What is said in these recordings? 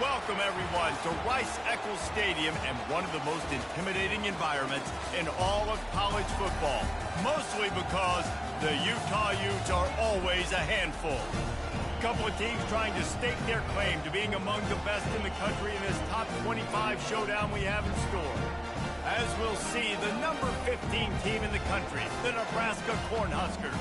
Welcome, everyone, to Rice-Eccles Stadium and one of the most intimidating environments in all of college football, mostly because the Utah Utes are always a handful. A couple of teams trying to stake their claim to being among the best in the country in this top 25 showdown we have in store. As we'll see, the number 15 team in the country, the Nebraska Cornhuskers,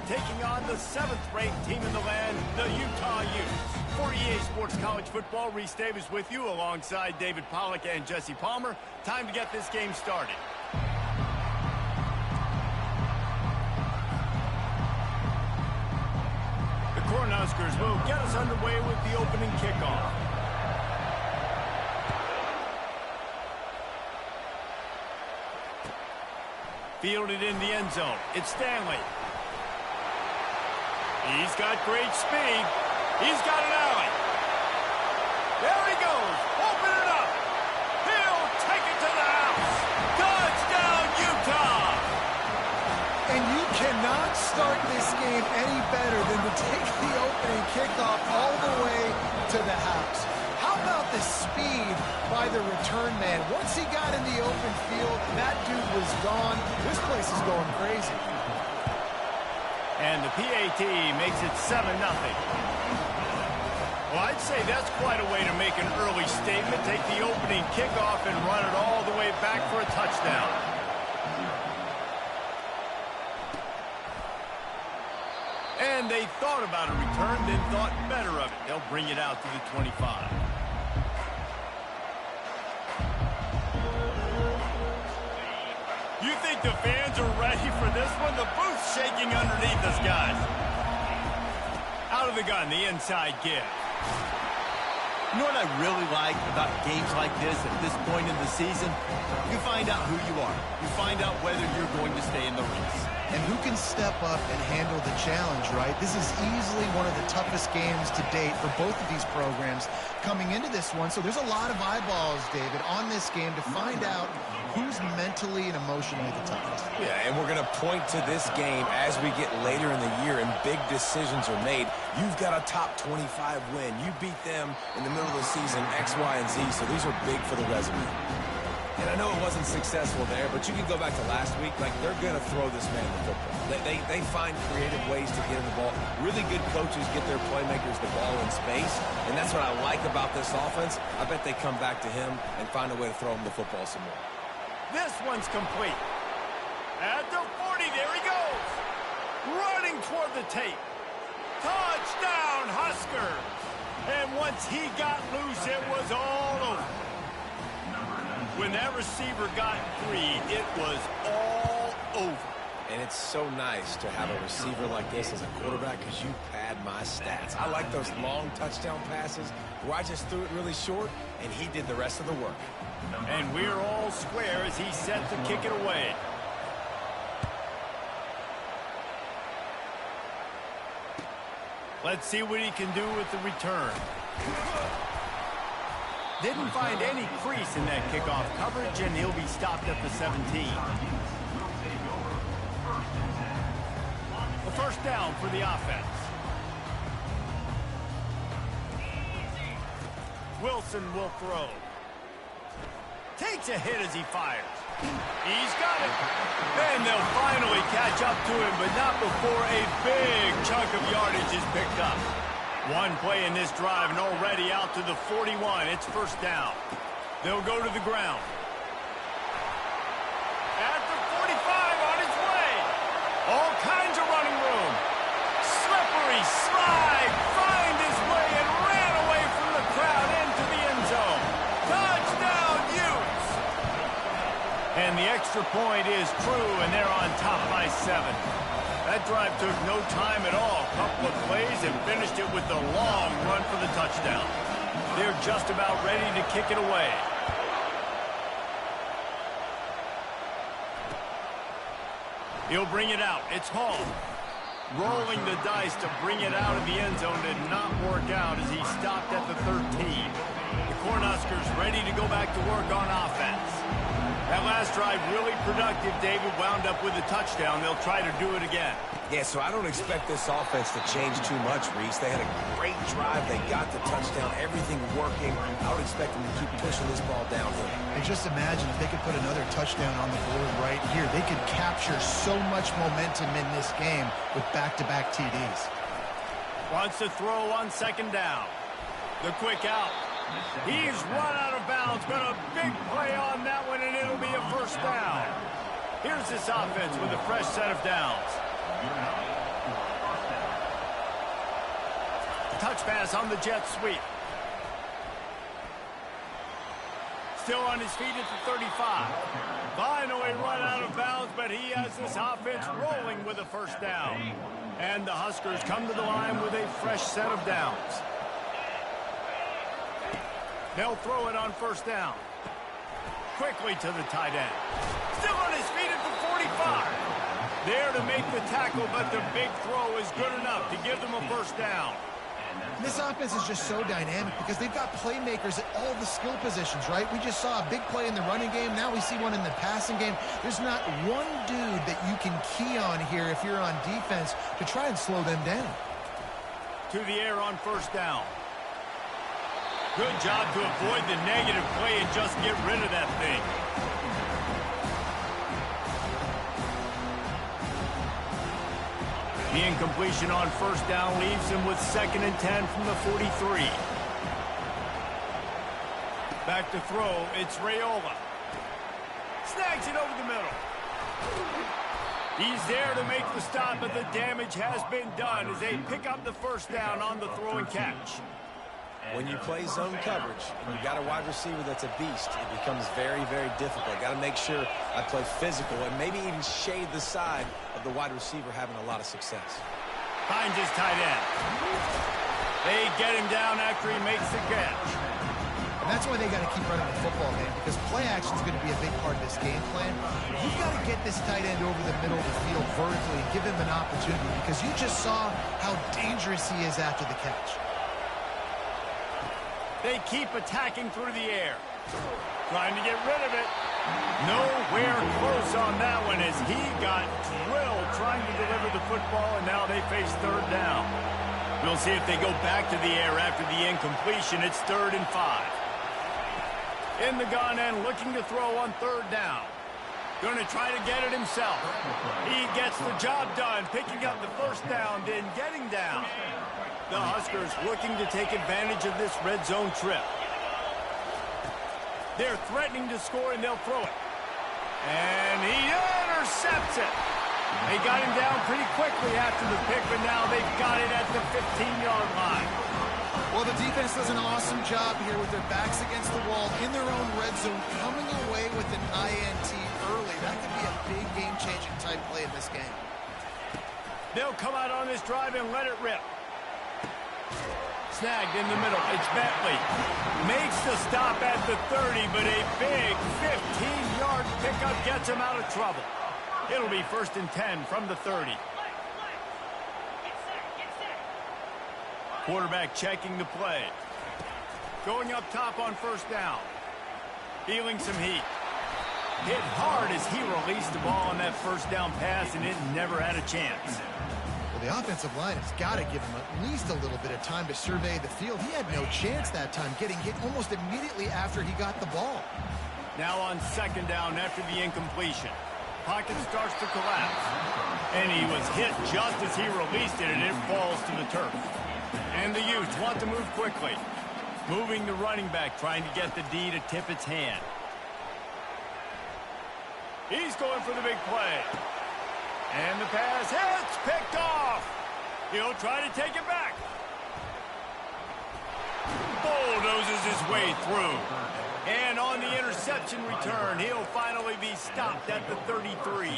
taking on the 7th-ranked team in the land, the Utah Utes. For EA Sports College Football, Reese Davis with you alongside David Pollack and Jesse Palmer. Time to get this game started. The Cornhuskers will get us underway with the opening kickoff. Fielded in the end zone. It's Stanley. He's got great speed. He's got an alley. There he goes. Open it up. He'll take it to the house. Touchdown, Utah. And you cannot start this game any better than to take the opening kickoff all the way to the house. How about the speed by the return man? Once he got in the open field, that dude was gone. This place is going crazy. And the PAT makes it 7-0. Well, I'd say that's quite a way to make an early statement. Take the opening kickoff and run it all the way back for a touchdown. And they thought about a return, then thought better of it. They'll bring it out to the 25. You think the fans are ready for this one? The booth's shaking underneath us, guys. Out of the gun, the inside give. You know what I really like about games like this at this point in the season? You find out who you are. You find out whether you're going to stay in the race. And who can step up and handle the challenge, right? This is easily one of the toughest games to date for both of these programs coming into this one. So there's a lot of eyeballs, David, on this game to find out who's mentally and emotionally the toughest. Yeah, and we're going to point to this game as we get later in the year and big decisions are made. You've got a top 25 win. You beat them in the middle of the season, X, Y, and Z, so these are big for the resume. And I know it wasn't successful there, but you can go back to last week. Like, they're going to throw this man the football. They find creative ways to get him the ball. Really good coaches get their playmakers the ball in space, and that's what I like about this offense. I bet they come back to him and find a way to throw him the football some more. This one's complete. At the 40, there he goes. Running toward the tape. Touchdown, Huskers. And once he got loose, it was all over. When that receiver got free, it was all over. And it's so nice to have a receiver like this as a quarterback because you pad my stats. I like those long touchdown passes where I just threw it really short, and he did the rest of the work. And we're all square as he's set to kick it away. Let's see what he can do with the return. Didn't find any crease in that kickoff coverage, and he'll be stopped at the 17. A first down for the offense. Wilson will throw. Takes a hit as he fires. He's got it. And they'll finally catch up to him, but not before a big chunk of yardage is picked up. One play in this drive and already out to the 41. It's first down. They'll go to the ground. At the 45 on his way. All kinds of running room. Slippery slide. Find his way and ran away from the crowd into the end zone. Touchdown, Utes. And the extra point is true, and they're on top by 7. That drive took no time at all. Couple of plays and finished it with the long run for the touchdown. They're just about ready to kick it away. He'll bring it out. It's Hall. Rolling the dice to bring it out of the end zone did not work out as he stopped at the 13. The Cornhuskers ready to go back to work on offense. That last drive really productive. David wound up with a touchdown. They'll try to do it again. Yeah, so I don't expect this offense to change too much, Reese. They had a great drive. They got the touchdown. Everything working. I would expect them to keep pushing this ball downhill. And just imagine if they could put another touchdown on the board right here. They could capture so much momentum in this game with back-to-back TDs. Wants to throw on second down. The quick out. He's run out of bounds, but a big play on that one, and it'll be a first down. Here's this offense with a fresh set of downs. Touch pass on the jet sweep. Still on his feet at the 35. Finally run out of bounds, but he has this offense rolling with a first down. And the Huskers come to the line with a fresh set of downs. They'll throw it on first down. Quickly to the tight end. Still on his feet at the 45. There to make the tackle, but the big throw is good enough to give them a first down. And this offense is just so dynamic because they've got playmakers at all the skill positions, right? We just saw a big play in the running game. Now we see one in the passing game. There's not one dude that you can key on here if you're on defense to try and slow them down. To the air on first down. Good job to avoid the negative play and just get rid of that thing. The incompletion on first down leaves him with 2nd and 10 from the 43. Back to throw, it's Raiola. Snags it over the middle. He's there to make the stop, but the damage has been done as they pick up the first down on the throw and catch. When you play zone coverage and you got a wide receiver that's a beast, it becomes very, very difficult. Got to make sure I play physical and maybe even shade the side of the wide receiver having a lot of success. Finds his tight end. They get him down after he makes the catch. And that's why they got to keep running the football, man, because play action is going to be a big part of this game plan. You've got to get this tight end over the middle of the field vertically and give him an opportunity because you just saw how dangerous he is after the catch. They keep attacking through the air. Trying to get rid of it. Nowhere close on that one as he got drilled trying to deliver the football, and now they face third down. We'll see if they go back to the air after the incompletion. It's 3rd and 5. In the gun end, looking to throw on third down. Going to try to get it himself. He gets the job done, picking up the first down, then getting down. The Huskers looking to take advantage of this red zone trip. They're threatening to score, and they'll throw it. And he intercepts it. They got him down pretty quickly after the pick, but now they've got it at the 15-yard line. Well, the defense does an awesome job here with their backs against the wall in their own red zone, coming away with an INT early. That could be a big game-changing type play in this game. They'll come out on this drive and let it rip. Snagged in the middle. It's Bentley. Makes the stop at the 30, but a big 15-yard pickup gets him out of trouble. It'll be 1st and 10 from the 30. Quarterback checking the play. Going up top on first down. Feeling some heat. Hit hard as he released the ball on that first down pass, and it never had a chance. Well, the offensive line has got to give him at least a little bit of time to survey the field. He had no chance that time, getting hit almost immediately after he got the ball. Now on second down after the incompletion. Pocket starts to collapse. And he was hit just as he released it, and it falls to the turf. And the Utes want to move quickly. Moving the running back, trying to get the D to tip its hand. He's going for the big play. And the pass hits, picked off. He'll try to take it back. Bulldozes his way through. And on the interception return, he'll finally be stopped at the 33.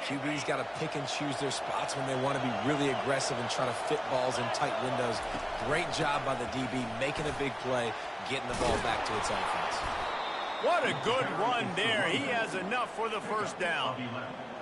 QB's got to pick and choose their spots when they want to be really aggressive and try to fit balls in tight windows. Great job by the DB, making a big play, getting the ball back to its offense. What a good run there. He has enough for the first down.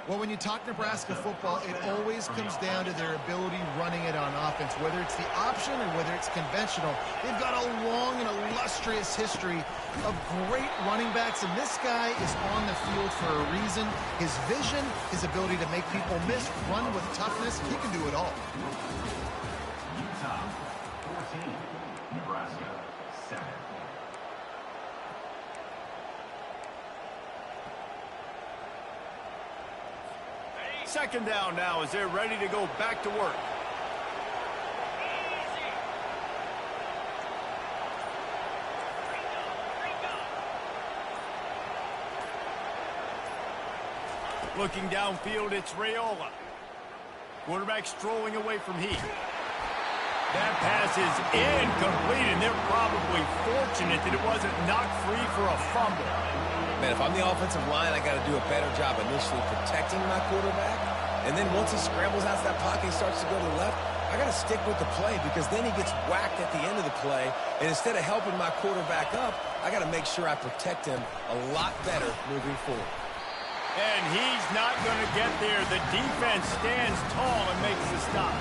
Well, when you talk Nebraska football, it always comes down to their ability running it on offense, whether it's the option or whether it's conventional. They've got a long and illustrious history of great running backs, and this guy is on the field for a reason. His vision, his ability to make people miss, run with toughness, he can do it all. Utah 14, Nebraska 7. Second down now as they're ready to go back to work. Looking downfield, it's Raiola. Quarterback strolling away from Heath. That pass is incomplete, and they're probably fortunate that it wasn't knocked free for a fumble. Man, if I'm the offensive line, I got to do a better job initially protecting my quarterback. And then once he scrambles out of that pocket and starts to go to the left, I got to stick with the play because then he gets whacked at the end of the play. And instead of helping my quarterback up, I got to make sure I protect him a lot better moving forward. And he's not going to get there. The defense stands tall and makes the stop.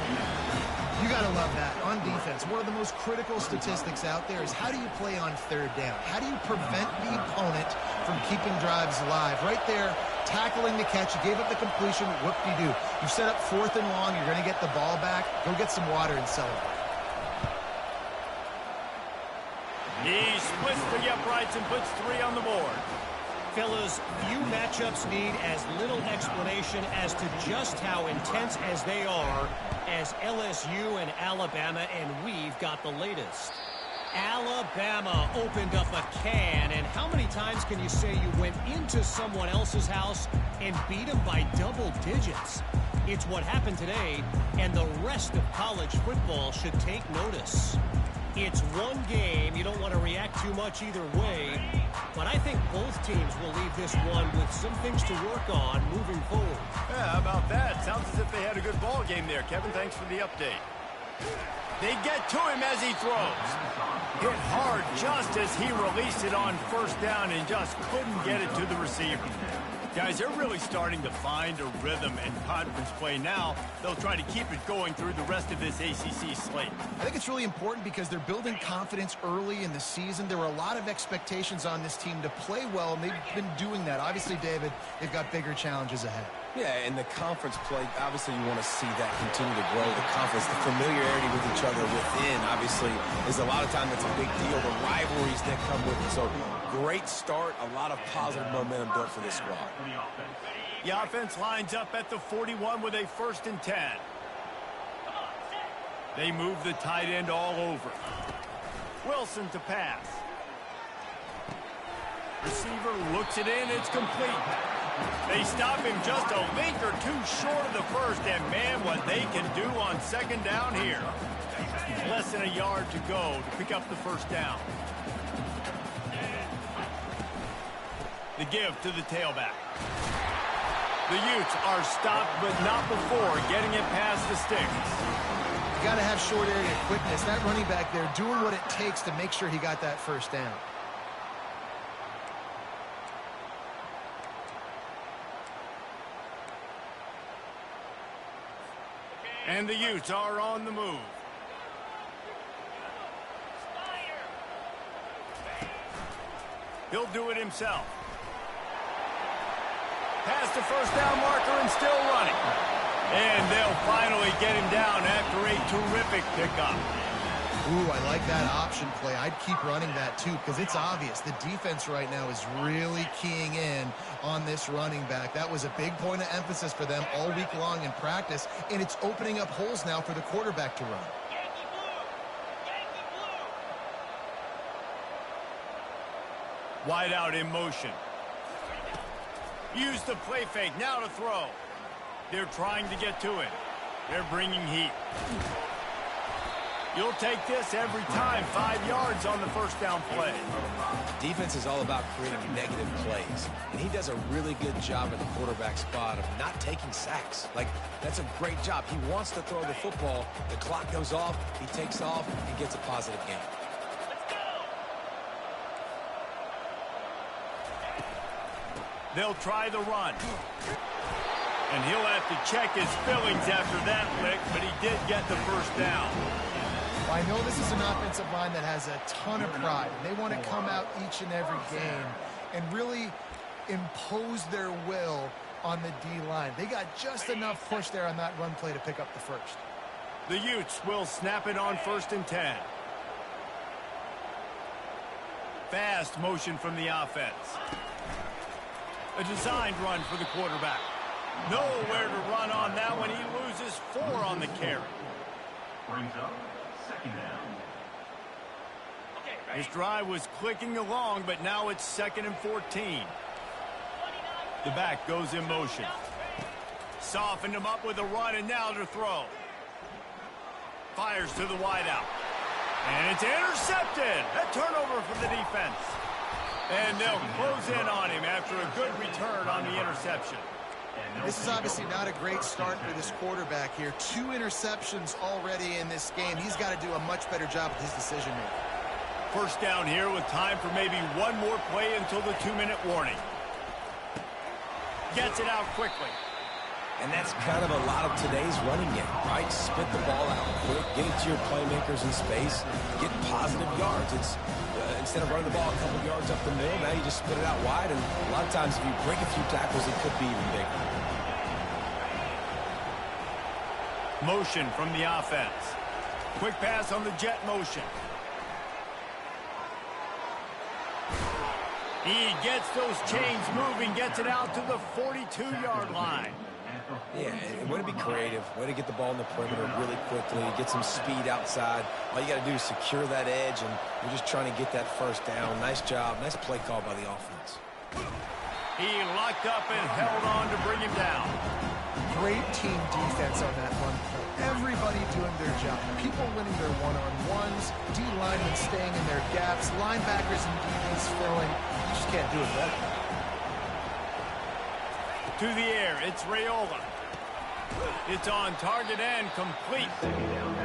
You got to love that. On defense, one of the most critical statistics out there is how do you play on third down? How do you prevent the opponent from keeping drives alive? Right there, tackling the catch. You gave up the completion. Whoop-de-doo. You set up 4th and long. You're going to get the ball back. Go get some water and celebrate. He splits the uprights and puts 3 on the board. Fellas, few matchups need as little explanation as to just how intense as they are as LSU and Alabama, and we've got the latest. Alabama opened up a can, and how many times can you say you went into someone else's house and beat them by double digits? It's what happened today, and the rest of college football should take notice. It's one game. You don't want to react too much either way, but I think both teams will leave this one with some things to work on moving forward. Yeah, how about that? Sounds as if they had a good ball game there. Kevin, thanks for the update. They get to him as he throws. Hit hard just as he released it on first down and just couldn't get it to the receiver. Guys, they're really starting to find a rhythm in conference play now. They'll try to keep it going through the rest of this ACC slate. I think it's really important because they're building confidence early in the season. There were a lot of expectations on this team to play well, and they've been doing that. Obviously, David, they've got bigger challenges ahead. Yeah, in the conference play, obviously you want to see that continue to grow. The confidence, the familiarity with each other within, obviously, is a lot of time that's a big deal. The rivalries that come with it. So, great start, a lot of positive momentum built for this squad. The offense lines up at the 41 with a 1st and 10. They move the tight end all over. Wilson to pass. Receiver looks it in. It's complete. They stop him just a link or two short of the first, and man, what they can do on 2nd down here. Less than a yard to go to pick up the 1st down. The give to the tailback. The Utes are stopped, but not before getting it past the sticks. You got to have short area quickness. That running back there doing what it takes to make sure he got that 1st down. And the Utes are on the move. He'll do it himself. Past the 1st down marker and still running. And they'll finally get him down after a terrific pickup. Ooh, I like that option play. I'd keep running that too because it's obvious the defense right now is really keying in on this running back. That was a big point of emphasis for them all week long in practice, and it's opening up holes now for the quarterback to run. Wide out in motion. Use the play fake, now to throw. They're trying to get to it. They're bringing heat. You'll take this every time. 5 yards on the 1st down play. Defense is all about creating negative plays, and he does a really good job at the quarterback spot of not taking sacks. Like, that's a great job. He wants to throw the football. The clock goes off, he takes off, and gets a positive gain. They'll try the run. And he'll have to check his feelings after that lick, but he did get the first down. Well, I know this is an offensive line that has a ton of pride. They want to come out each and every game and really impose their will on the D-line. They got just enough push there on that run play to pick up the first. The Utes will snap it on 1st and 10. Fast motion from the offense. A designed run for the quarterback. Nowhere to run on that one. He loses 4 on the carry. Brings up 2nd down. This drive was clicking along, but now it's 2nd and 14. The back goes in motion. Softened him up with a run, and now to throw. Fires to the wideout. And it's intercepted. A turnover for the defense. And they'll close in on him after a good return on the interception. This is obviously not a great start for this quarterback here. 2 interceptions already in this game. He's got to do a much better job with his decision-making. First down here with time for maybe one more play until the 2-minute warning. Gets it out quickly. And that's kind of a lot of today's running game, right? Spit the ball out quick, get it to your playmakers in space, get positive yards. It's instead of running the ball a couple yards up the middle, now you just spit it out wide, and a lot of times if you break a few tackles, it could be even bigger. Motion from the offense. Quick pass on the jet motion. He gets those chains moving, gets it out to the 42-yard line. Yeah, and way to be creative, way to get the ball in the perimeter really quickly, get some speed outside. All you got to do is secure that edge, and you're just trying to get that first down. Nice job, nice play call by the offense. He locked up and held on to bring him down. Great team defense on that run play. Everybody doing their job. People winning their one-on-ones, D-linemen staying in their gaps, linebackers and DBs filling. You just can't do it better. To the air, it's Raiola. It's on target and complete.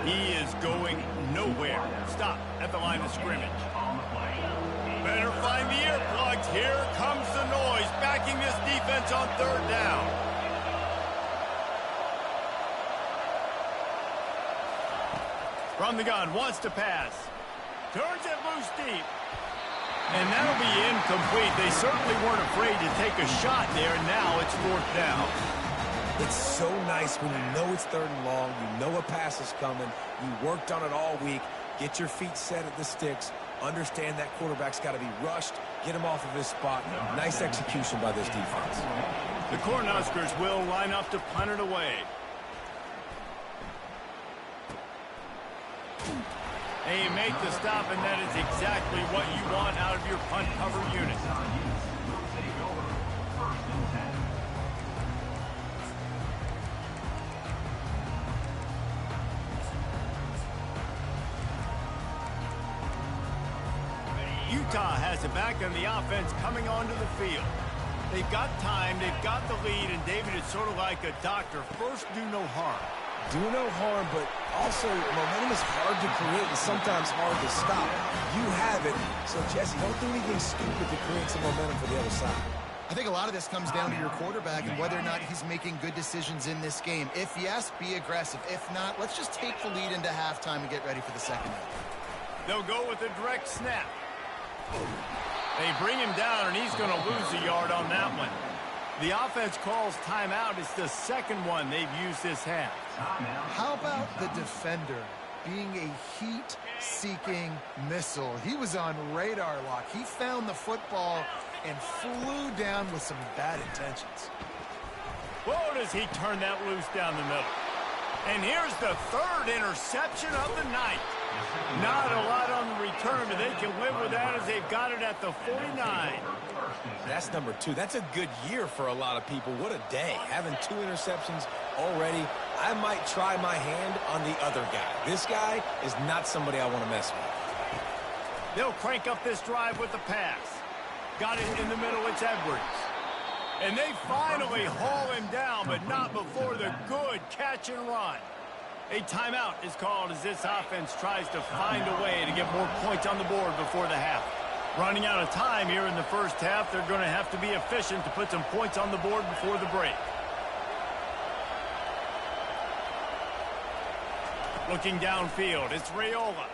He is going nowhere. Stop at the line of scrimmage. Better find the earplugs. Here comes the noise, backing this defense on 3rd down. From the gun, wants to pass. Turns it loose deep. And that'll be incomplete. They certainly weren't afraid to take a shot there, and now it's 4th down. It's so nice when you know it's 3rd and long, you know a pass is coming, you worked on it all week, get your feet set at the sticks, understand that quarterback's got to be rushed, get him off of his spot. Nice execution by this defense. The Cornhuskers will line up to punt it away. They make the stop, and that is exactly what you want out of your punt cover unit. Utah has it back, and the offense coming onto the field. They've got time, they've got the lead, and David, it's sort of like a doctor. First, do no harm. Do no harm, but also momentum is hard to create and sometimes hard to stop. You have it, so Jesse, don't do anything stupid to create some momentum for the other side. I think a lot of this comes down to your quarterback and whether or not he's making good decisions in this game. If yes, be aggressive. If not, let's just take the lead into halftime and get ready for the second half. They'll go with a direct snap. They bring him down, and he's going to lose a yard on that one. The offense calls timeout. It's the 2nd one they've used this half. How about the defender being a heat-seeking missile? He was on radar lock. He found the football and flew down with some bad intentions. Whoa, does he turn that loose down the middle. And here's the 3rd interception of the night. Not a lot on the return, but they can live with that as they've got it at the 49. That's number 2. That's a good year for a lot of people. What a day. Having 2 interceptions already. I might try my hand on the other guy. This guy is not somebody I want to mess with. They'll crank up this drive with the pass. Got it in the middle. It's Edwards. And they finally haul him down, but not before the good catch and run. A timeout is called as this offense tries to find a way to get more points on the board before the half. Running out of time here in the first half, they're going to have to be efficient to put some points on the board before the break. Looking downfield, it's Raiola.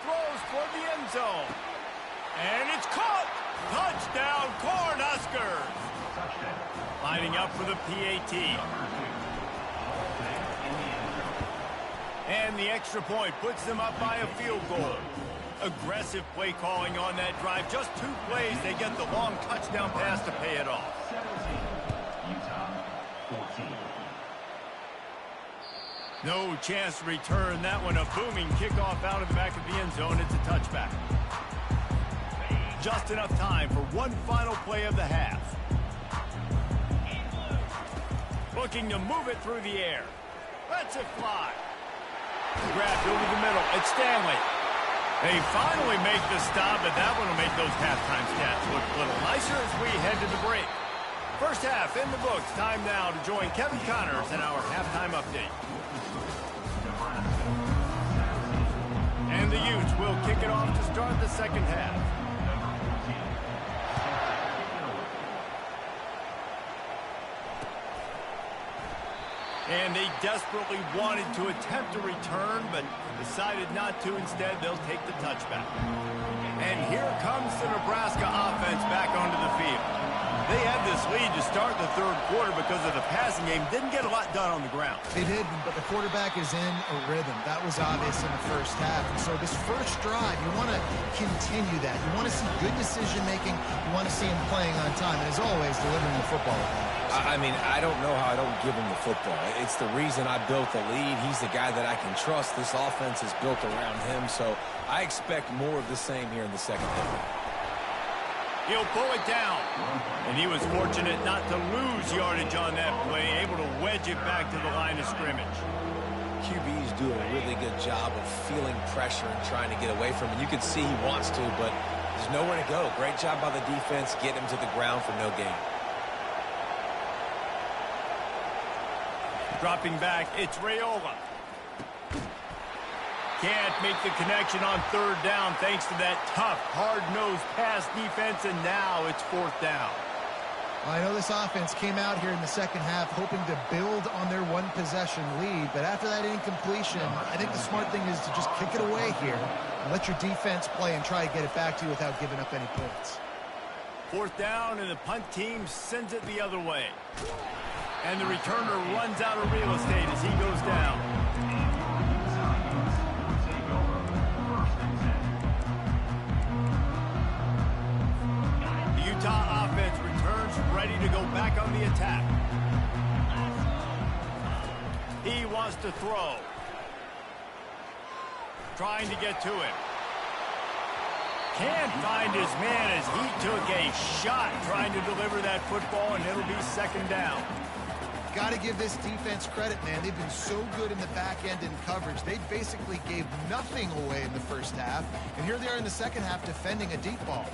Throws toward the end zone. And it's caught! Touchdown, Cornhuskers! Lining up for the PAT. And the extra point puts them up by a field goal. Aggressive play calling on that drive. Just 2 plays, they get the long touchdown pass to pay it off. 17, Utah, 14. No chance to return that one. A booming kickoff out of the back of the end zone. It's a touchback. Just enough time for one final play of the half. Looking to move it through the air. Lets it fly. Grabbed over the middle. It's Stanley. They finally make the stop, but that one will make those halftime stats look a little nicer as we head to the break. First half in the books. Time now to join Kevin Connors in our halftime update. And the Utes will kick it off to start the second half. And they desperately wanted to attempt a return, but decided not to. Instead, they'll take the touchback. And here comes the Nebraska offense back onto the field. They had this lead to start the third quarter because of the passing game. Didn't get a lot done on the ground. They didn't, but the quarterback is in a rhythm. That was obvious in the first half. And so this first drive, you want to continue that. You want to see good decision-making. You want to see him playing on time. And as always, delivering the football. I mean, I don't know how I don't give him the football. It's the reason I built the lead. He's the guy that I can trust. This offense is built around him, so I expect more of the same here in the second half. He'll pull it down. And he was fortunate not to lose yardage on that play, able to wedge it back to the line of scrimmage. QBs do a really good job of feeling pressure and trying to get away from it. You can see he wants to, but there's nowhere to go. Great job by the defense, getting him to the ground for no gain. Dropping back, it's Raiola. Can't make the connection on third down thanks to that tough, hard-nosed pass defense, and now it's fourth down. Well, I know this offense came out here in the second half hoping to build on their one-possession lead, but after that incompletion, I think the smart thing is to just kick it away here and let your defense play and try to get it back to you without giving up any points. Fourth down, and the punt team sends it the other way. And the returner runs out of real estate as he goes down. The Utah offense returns ready to go back on the attack. He wants to throw. Trying to get to him. Can't find his man as he took a shot trying to deliver that football, and it'll be second down. Got to give this defense credit, man. They've been so good in the back end in coverage. They basically gave nothing away in the first half, and here they are in the second half defending a deep ball.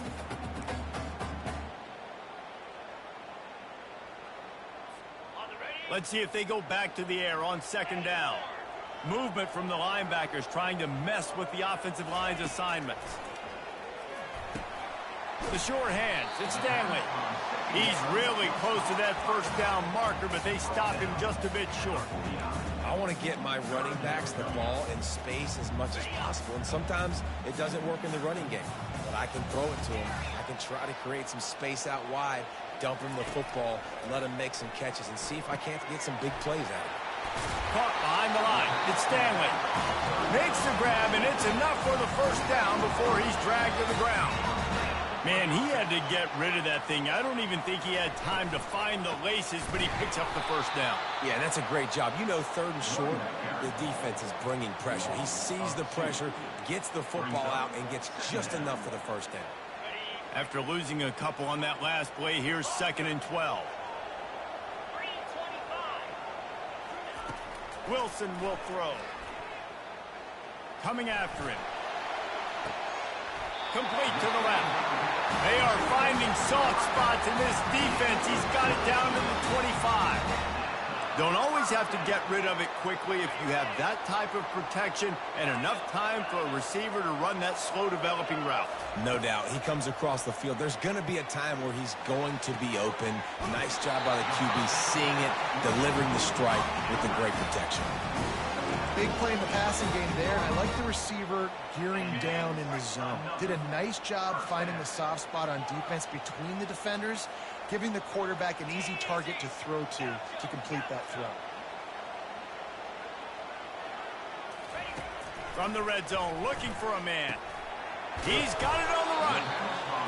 Let's see if they go back to the air on second down. Movement from the linebackers trying to mess with the offensive line's assignments. The short hands, it's Stanley. He's really close to that first down marker, but they stop him just a bit short. I want to get my running backs the ball in space as much as possible, and sometimes it doesn't work in the running game. But I can throw it to him. I can try to create some space out wide, dump him the football, let him make some catches, and see if I can't get some big plays out of it. Caught behind the line, it's Stanley. Makes the grab, and it's enough for the first down before he's dragged to the ground. Man, he had to get rid of that thing. I don't even think he had time to find the laces, but he picks up the first down. Yeah, that's a great job. You know, third and short, the defense is bringing pressure. He sees the pressure, gets the football out, and gets just enough for the first down. After losing a couple on that last play, here's 2nd and 12. Wilson will throw. Coming after him. Complete to the left. They are finding soft spots in this defense. He's got it down to the 25. Don't always have to get rid of it quickly if you have that type of protection and enough time for a receiver to run that slow-developing route. No doubt. He comes across the field. There's going to be a time where he's going to be open. Nice job by the QB seeing it, delivering the strike with the great protection. Big play in the passing game there, and I like the receiver gearing down in the zone. Did a nice job finding the soft spot on defense between the defenders, giving the quarterback an easy target to throw to complete that throw. From the red zone, looking for a man. He's got it on the run.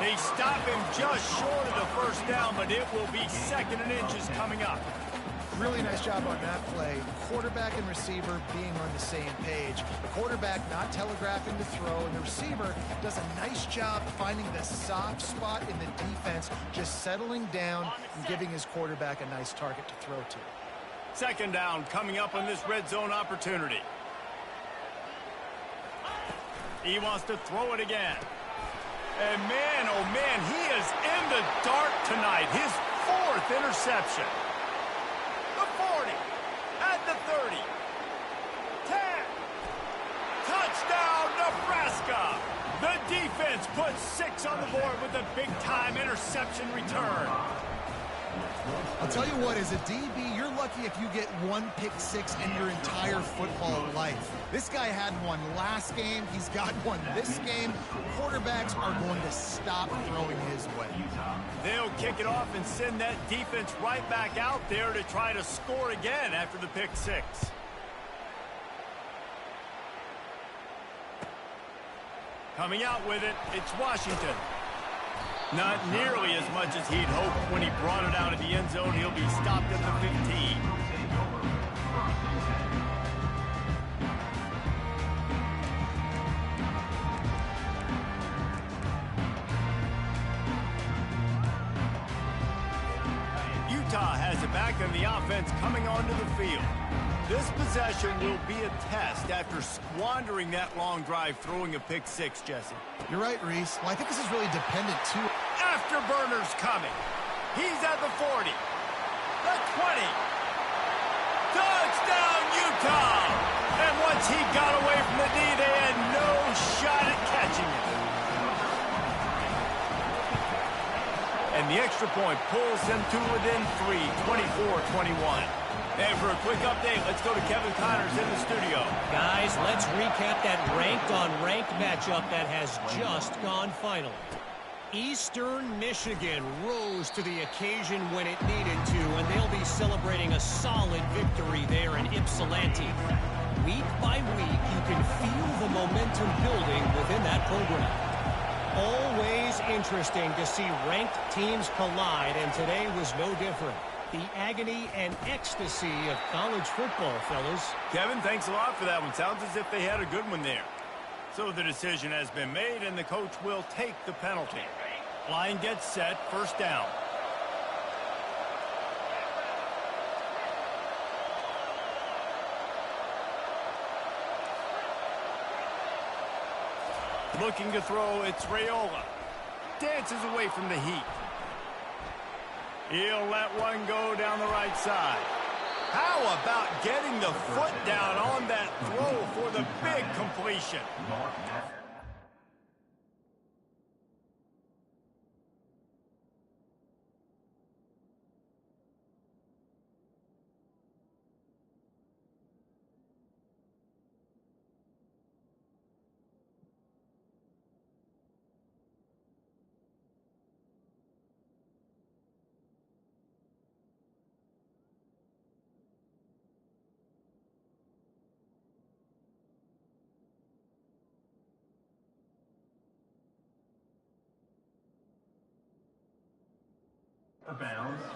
They stop him just short of the first down, but it will be 2nd and inches coming up. Really nice job on that play. Quarterback and receiver being on the same page. The quarterback not telegraphing the throw, and the receiver does a nice job finding the soft spot in the defense, just settling down and giving his quarterback a nice target to throw to. 2nd down coming up on this red zone opportunity. He wants to throw it again. And man, oh man, he is in the dark tonight. His 4th interception. The 40, at the 30, 10, touchdown Nebraska. The defense puts 6 on the board with a big-time interception return. I'll tell you what, as a DB, you're lucky if you get 1 pick 6 in your entire football life. This guy had one last game. He's got one this game. Quarterbacks are going to stop throwing his way. They'll kick it off and send that defense right back out there to try to score again after the pick 6. Coming out with it, it's Washington. Not nearly as much as he'd hoped when he brought it out of the end zone. He'll be stopped at the 15. Utah has it back on the offense coming onto the field. This possession will be a test after squandering that long drive throwing a pick 6, Jesse. You're right, Reese. Well, I think this is really dependent, too. Afterburner's coming. He's at the 40. The 20. Touchdown, Utah! And once he got away from the knee, they had no shot at catching it. And the extra point pulls them to within 3, 24-21. And for a quick update, let's go to Kevin Connors in the studio. Guys, let's recap that ranked-on-ranked matchup that has just gone final. Eastern Michigan rose to the occasion when it needed to, and they'll be celebrating a solid victory there in Ypsilanti. Week by week, you can feel the momentum building within that program. Always interesting to see ranked teams collide, and today was no different. The agony and ecstasy of college football, fellas. Kevin, thanks a lot for that one. Sounds as if they had a good one there. So the decision has been made, and the coach will take the penalty. Line gets set, 1st down. Looking to throw, it's Raiola. Dances away from the heat. He'll let one go down the right side. How about getting the foot down on that throw for the big completion?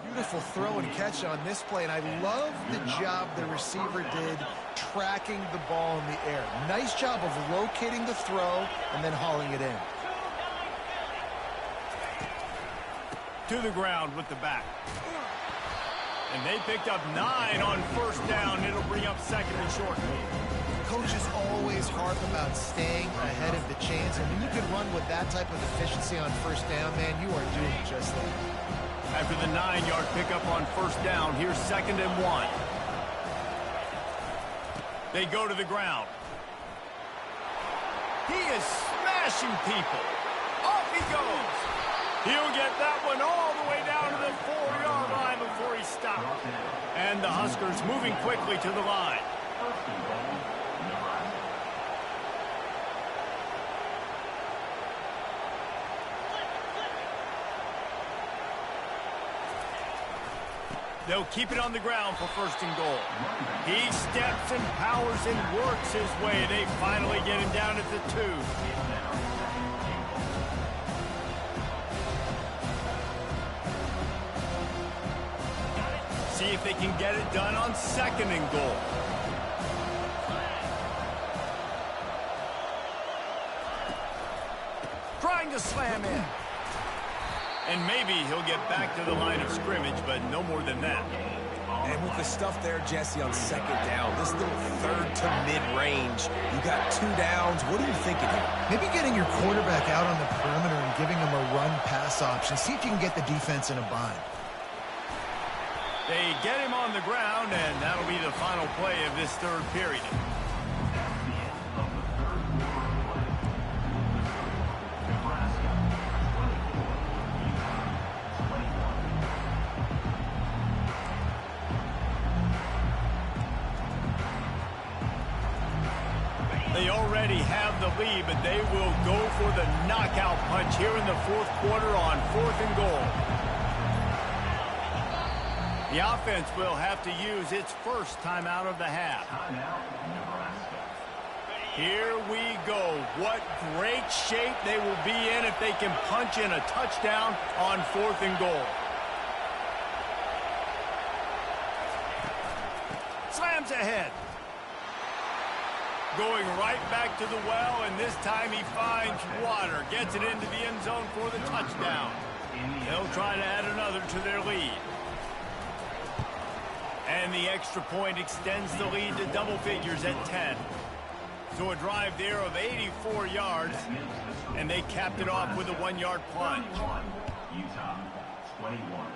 Beautiful throw and catch on this play, and I love the job the receiver did tracking the ball in the air. Nice job of locating the throw and then hauling it in. To the ground with the back. And they picked up 9 on 1st down. It'll bring up 2nd and short. Coaches always harp about staying ahead of the chains, and when you can run with that type of efficiency on 1st down, man, you are doing just that. After the 9-yard pickup on 1st down, here's 2nd and 1. They go to the ground. He is smashing people. Off he goes. He'll get that one all the way down to the 4-yard line before he stopped. And the Huskers moving quickly to the line. They'll keep it on the ground for first and goal. He steps and powers and works his way. They finally get him down at the 2. See if they can get it done on second and goal. Trying to slam in. And maybe he'll get back to the line of scrimmage, but no more than that. And with the stuff there, Jesse, on second down, this little third to mid-range, you got 2 downs. What are you thinking here? Maybe getting your quarterback out on the perimeter and giving him a run-pass option. See if you can get the defense in a bind. They get him on the ground, and that'll be the final play of this third period. They already have the lead, but they will go for the knockout punch here in the fourth quarter on 4th and goal. The offense will have to use its first timeout of the half. Here we go. What great shape they will be in if they can punch in a touchdown on 4th and goal. Slams ahead. Going right back to the well, and this time he finds water. Gets it into the end zone for the touchdown. They'll try to add another to their lead. And the extra point extends the lead to double figures at 10. So a drive there of 84 yards, and they capped it off with a 1-yard plunge. Utah, 21.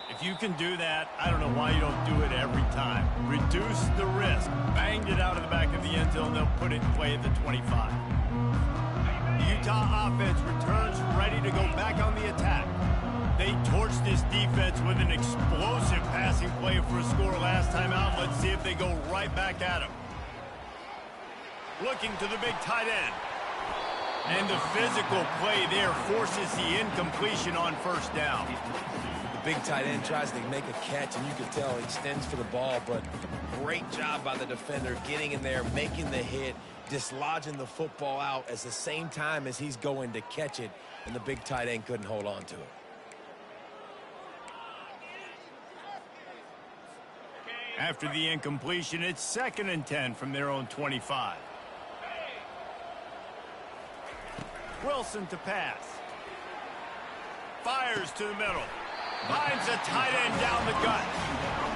If you can do that, I don't know why you don't do it every time. Reduce the risk. Banged it out of the back of the end zone. They'll put it in play at the 25. The Utah offense returns ready to go back on the attack. They torched this defense with an explosive passing play for a score last time out. Let's see if they go right back at him. Looking to the big tight end. And the physical play there forces the incompletion on first down. Big tight end tries to make a catch, and you can tell he extends for the ball, but great job by the defender getting in there, making the hit, dislodging the football out at the same time as he's going to catch it, and the big tight end couldn't hold on to it. After the incompletion, it's 2nd and 10 from their own 25. Wilson to pass. Fires to the middle. Finds a tight end down the gut.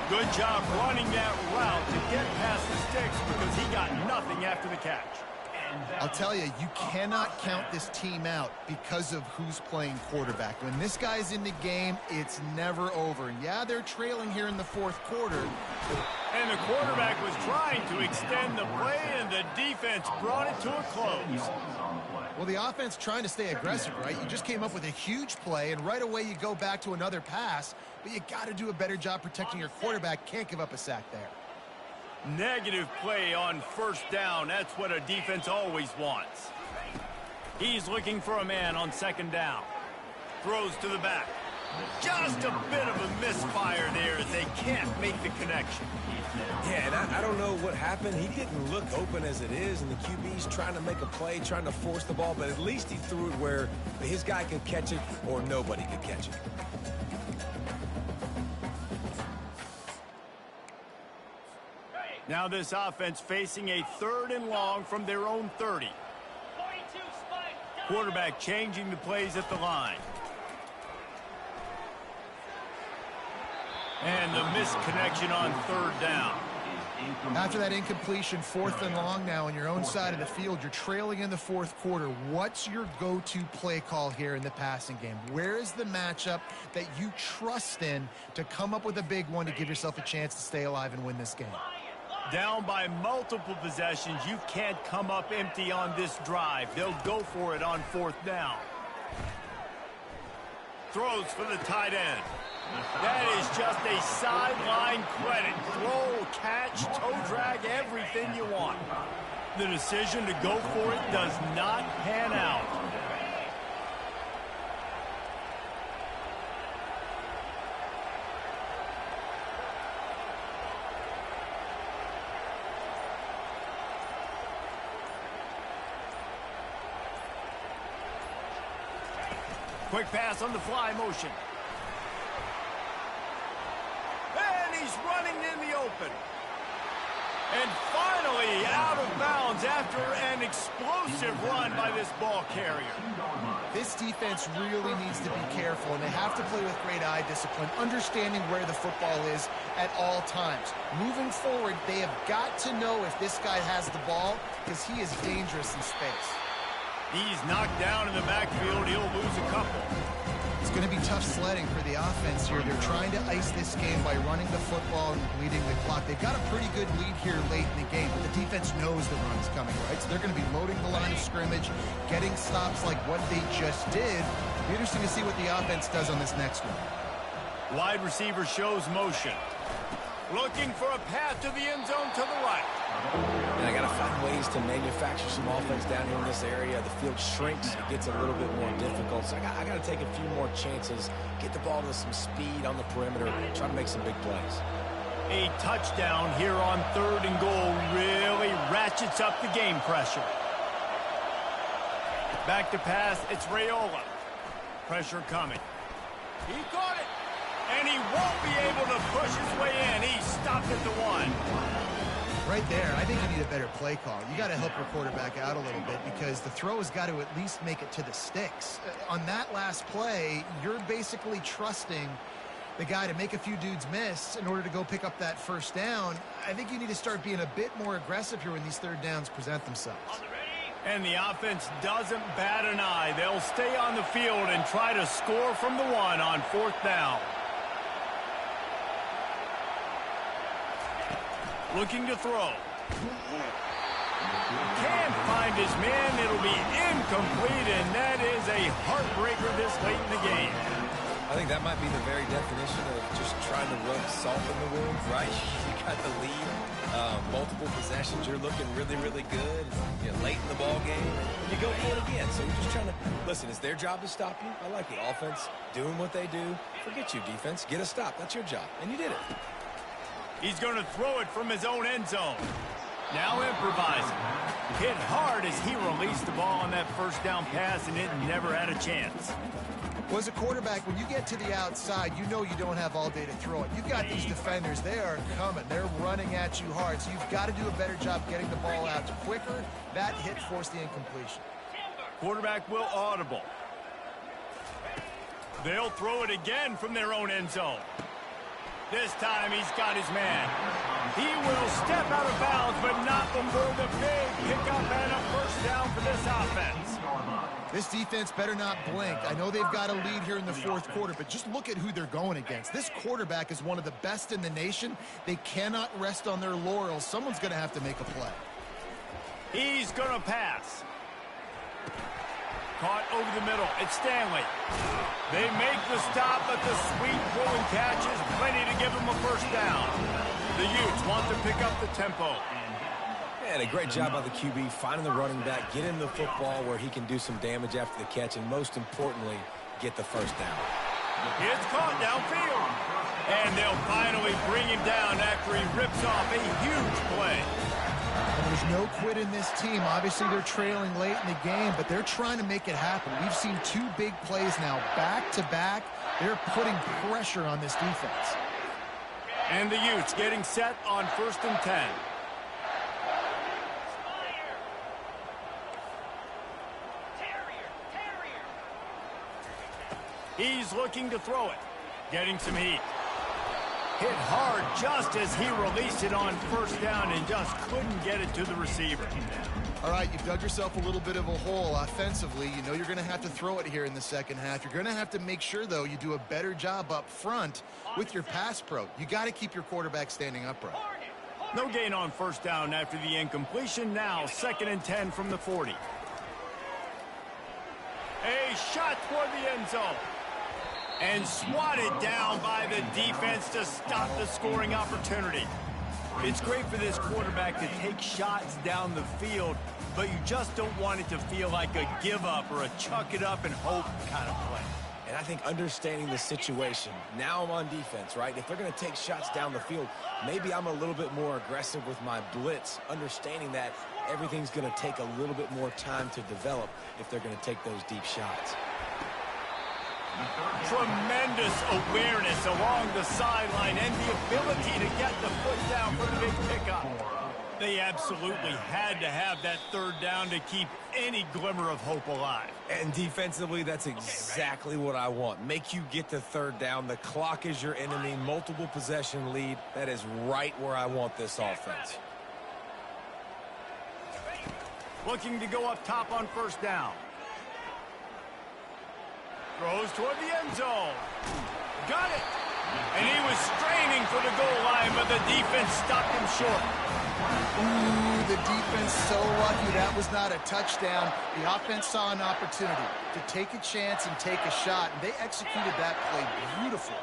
Good job running that route to get past the sticks because he got nothing after the catch. I'll tell you, you cannot count this team out because of who's playing quarterback. When this guy's in the game, it's never over. Yeah, they're trailing here in the fourth quarter. And the quarterback was trying to extend the play, and the defense brought it to a close. Well, the offense trying to stay aggressive, right? You just came up with a huge play, and right away you go back to another pass, but you got to do a better job protecting your quarterback. Can't give up a sack there. Negative play on first down. That's what a defense always wants. He's looking for a man on second down. Throws to the back. Just a bit of a misfire there as they can't make the connection. Yeah, and I don't know what happened. He didn't look open as it is, and the QB's trying to make a play, trying to force the ball, but at least he threw it where his guy could catch it or nobody could catch it. Now this offense facing a 3rd and long from their own 30. Quarterback changing the plays at the line. And the misconnection on 3rd down. After that incompletion, 4th and long now on your own side of the field, you're trailing in the fourth quarter. What's your go-to play call here in the passing game? Where is the matchup that you trust in to come up with a big one to give yourself a chance to stay alive and win this game? Down by multiple possessions, you can't come up empty on this drive. They'll go for it on 4th down. Throws for the tight end. That is just a sideline credit. Throw, catch, toe drag, everything you want. The decision to go for it does not pan out. Quick pass on the fly motion. And he's running in the open. And finally out of bounds after an explosive run by this ball carrier. This defense really needs to be careful, and they have to play with great eye discipline, understanding where the football is at all times. Moving forward, they have got to know if this guy has the ball, because he is dangerous in space. He's knocked down in the backfield. He'll lose a couple. It's going to be tough sledding for the offense here. They're trying to ice this game by running the football and bleeding the clock. They've got a pretty good lead here late in the game, but the defense knows the run's coming, right? So they're going to be loading the line of scrimmage, getting stops like what they just did. Be interesting to see what the offense does on this next one. Wide receiver shows motion. Looking for a path to the end zone to the right. And I got to find ways to manufacture some offense down here in this area. The field shrinks. It gets a little bit more difficult. So I got to take a few more chances, get the ball to some speed on the perimeter, try to make some big plays. A touchdown here on 3rd and goal really ratchets up the game pressure. Back to pass. It's Raiola. Pressure coming. He caught it. And he won't be able to push his way in. He stopped at the 1. Right there, I think you need a better play call. You got to help your quarterback out a little bit because the throw has got to at least make it to the sticks. On that last play, you're basically trusting the guy to make a few dudes miss in order to go pick up that first down. I think you need to start being a bit more aggressive here when these third downs present themselves. And the offense doesn't bat an eye. They'll stay on the field and try to score from the 1 on 4th down. Looking to throw. Can't find his man. It'll be incomplete, and that is a heartbreaker this late in the game. I think that might be the very definition of just trying to rub salt in the wound, right? You got the lead, multiple possessions. You're looking really, really good. Late in the ball game, and you go for it again. So you're just trying to, listen, it's their job to stop you. I like it. Offense doing what they do. Forget you, defense. Get a stop. That's your job, and you did it. He's going to throw it from his own end zone. Now improvising. Hit hard as he released the ball on that first down pass, and it never had a chance. Well, as a quarterback, when you get to the outside, you know you don't have all day to throw it. You've got these defenders. They are coming. They're running at you hard, so you've got to do a better job getting the ball out quicker. That hit forced the incompletion. Quarterback will audible. They'll throw it again from their own end zone. This time he's got his man. He will step out of bounds, but not before the big pickup and a first down for this offense. This defense better not blink. I know they've got a lead here in the 4th quarter, but just look at who they're going against. This quarterback is one of the best in the nation. They cannot rest on their laurels. Someone's going to have to make a play. He's going to pass. Caught over the middle. It's Stanley. They make the stop, but the sweet throw and catch is plenty to give them a first down. The Utes want to pick up the tempo. And a great job by the QB finding the running back, get him the football where he can do some damage after the catch, and most importantly, get the first down. It's caught downfield. And they'll finally bring him down after he rips off a huge play. And there's no quit in this team. Obviously, they're trailing late in the game, but they're trying to make it happen. We've seen 2 big plays now, back-to-back. They're putting pressure on this defense. And the Utes getting set on 1st and 10. He's looking to throw it. Getting some heat. Hit hard just as he released it on first down and just couldn't get it to the receiver. All right, you've dug yourself a little bit of a hole offensively. You know you're going to have to throw it here in the second half. You're going to have to make sure, though, you do a better job up front with your pass pro. You got to keep your quarterback standing upright. No gain on first down after the incompletion. Now 2nd and 10 from the 40. A shot toward the end zone. And swatted down by the defense to stop the scoring opportunity. It's great for this quarterback to take shots down the field, but you just don't want it to feel like a give up or a chuck it up and hope kind of play. And I think understanding the situation, now I'm on defense, right? If they're going to take shots down the field, maybe I'm a little bit more aggressive with my blitz, understanding that everything's going to take a little bit more time to develop if they're going to take those deep shots. Tremendous awareness along the sideline and the ability to get the foot down for the big pickup. They absolutely had to have that third down to keep any glimmer of hope alive. And defensively, that's exactly what I want. Make you get the third down. The clock is your enemy. Multiple possession lead. That is right where I want this offense. Looking to go up top on first down. Throws toward the end zone. Got it. And he was straining for the goal line, but the defense stopped him short. Ooh, the defense so lucky that was not a touchdown. The offense saw an opportunity to take a chance and take a shot, and they executed that play beautifully.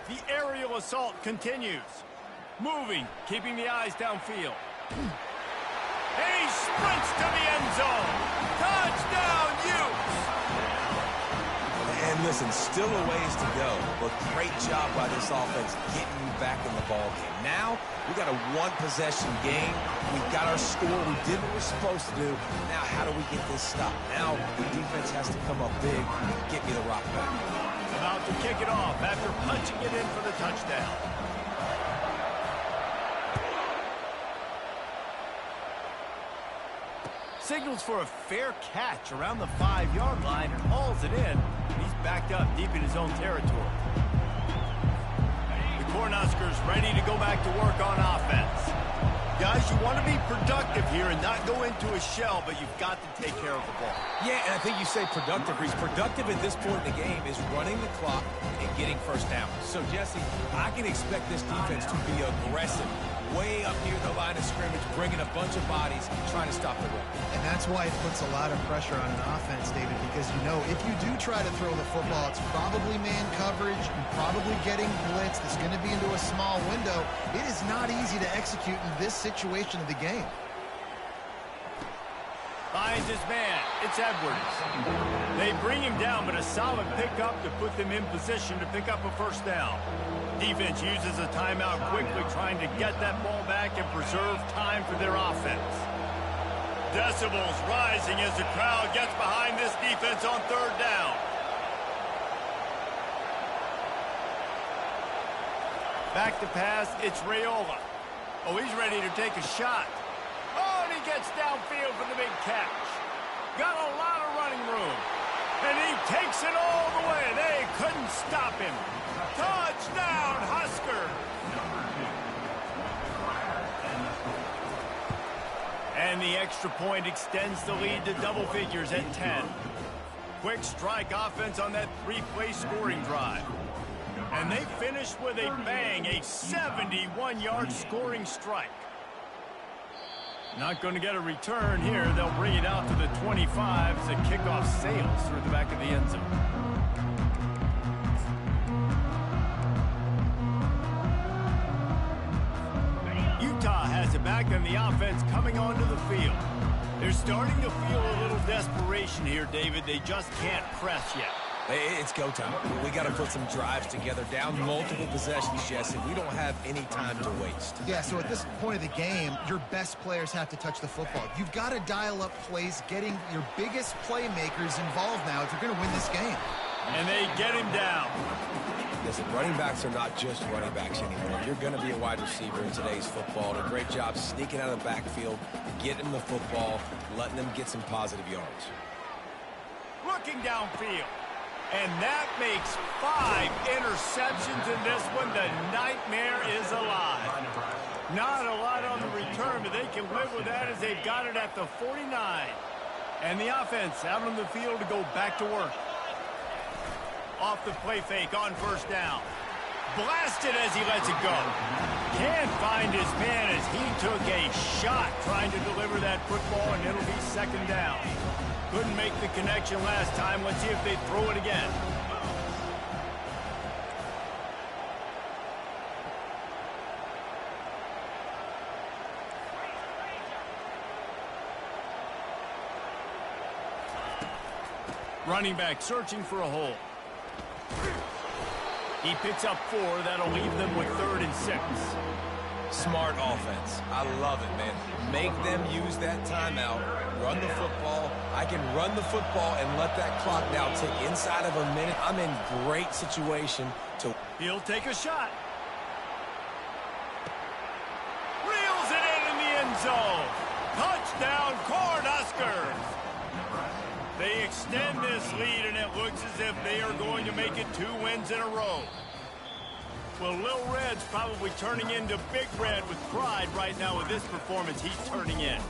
The aerial assault continues. Moving, keeping the eyes downfield. And he sprints to the end zone. Touchdown, Utes! And listen, still a ways to go, but great job by this offense getting you back in the ball game. Now, we got a one-possession game. We got our score. We did what we're supposed to do. Now, how do we get this stopped? Now, the defense has to come up big and get me the rock back. About to kick it off after punching it in for the touchdown. Signals for a fair catch around the 5-yard line and hauls it in. He's backed up deep in his own territory. The Cornhuskers ready to go back to work on offense. Guys, you want to be productive here and not go into a shell, but you've got to take care of the ball. Yeah, and I think you say productive, Reese. Productive at this point in the game is running the clock and getting first down. So, Jesse, I can expect this defense to be aggressive, way up near the line of scrimmage, bringing a bunch of bodies, trying to stop the run. And that's why it puts a lot of pressure on an offense, David, because you know if you do try to throw the football, it's probably man coverage and probably getting blitzed. It's going to be into a small window. It is not easy to execute in this situation of the game. Finds his man. It's Edwards. They bring him down, but a solid pickup to put them in position to pick up a first down. Defense uses a timeout quickly, trying to get that ball back and preserve time for their offense. Decibels rising as the crowd gets behind this defense on third down. Back to pass, it's Raiola. Oh, he's ready to take a shot. Oh, and he gets downfield for the big catch. Got a lot of running room. And he takes it all the way. They couldn't stop him. Touchdown, Husker! And the extra point extends the lead to double figures at 10. Quick strike offense on that 3-play scoring drive. And they finished with a bang, a 71-yard scoring strike. Not going to get a return here. They'll bring it out to the 25 as the kickoff sails through the back of the end zone. Utah has it back and the offense coming onto the field. They're starting to feel a little desperation here, David. They just can't press yet. It's go time. We got to put some drives together, down multiple possessions, Jesse. We don't have any time to waste. Yeah, so at this point of the game, your best players have to touch the football. You've got to dial up plays, getting your biggest playmakers involved now if you're going to win this game. And they get him down. Listen, running backs are not just running backs anymore. You're going to be a wide receiver in today's football. And a great job sneaking out of the backfield, getting the football, letting them get some positive yards. Looking downfield. And that makes 5 interceptions in this one. The nightmare is alive. Not a lot on the return, but they can live with that as they've got it at the 49. And the offense out on the field to go back to work. Off the play fake on first down. blasted as he lets it go. Can't find his man as he took a shot trying to deliver that football, and it'll be second down. Couldn't make the connection last time. Let's see if they throw it again. Running back searching for a hole. He picks up 4. That'll leave them with 3rd and 6. Smart offense. I love it, man. Make them use that timeout. Run the football. I can run the football and let that clock now tick inside of a minute. I'm in great situation to... He'll take a shot. Reels it in the end zone. Touchdown, Cornhuskers. They extend this lead, and it looks as if they are going to make it 2 wins in a row. Well, Lil Red's probably turning into Big Red with pride right now with this performance he's turning in.